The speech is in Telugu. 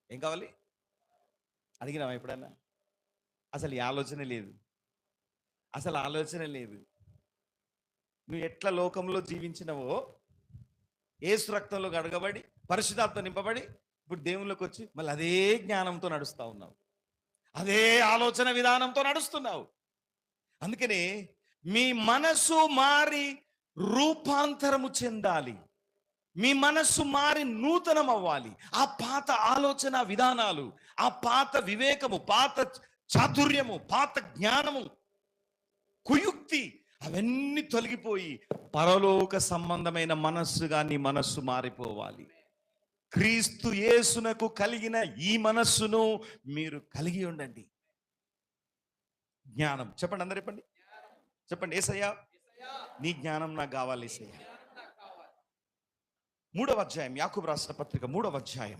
ఏం కావాలి అడిగినావా ఎప్పుడన్నా? అసలు ఈ ఆలోచన లేదు, అసలు ఆలోచన లేదు. నువ్వు ఎట్లా లోకంలో జీవించినవో, ఏసు రక్తంలో గడగబడి పరిశుద్ధాత్మ నింపబడి ఇప్పుడు దేవుళ్ళకి వచ్చి మళ్ళీ అదే జ్ఞానంతో నడుస్తూ ఉన్నావు, అదే ఆలోచన విధానంతో నడుస్తున్నావు. అందుకనే మీ మనసు మారి రూపాంతరము చెందాలి. మీ మనస్సు మారి నూతనం అవ్వాలి. ఆ పాత ఆలోచన విధానాలు, ఆ పాత వివేకము, పాత చాతుర్యము, పాత జ్ఞానము, కుయుక్తి అవన్నీ తొలగిపోయి పరలోక సంబంధమైన మనస్సుగా నీ మనస్సు మారిపోవాలి. క్రీస్తు యేసునకు కలిగిన ఈ మనస్సును మీరు కలిగి ఉండండి. జ్ఞానం చెప్పండి, అందరు చెప్పండి, చెప్పండి. యేసయ్యా నీ జ్ఞానం నాకు కావాలి యేసయ్యా. 3వ అధ్యాయం, యాకోబు రాసిన పత్రిక 3వ అధ్యాయం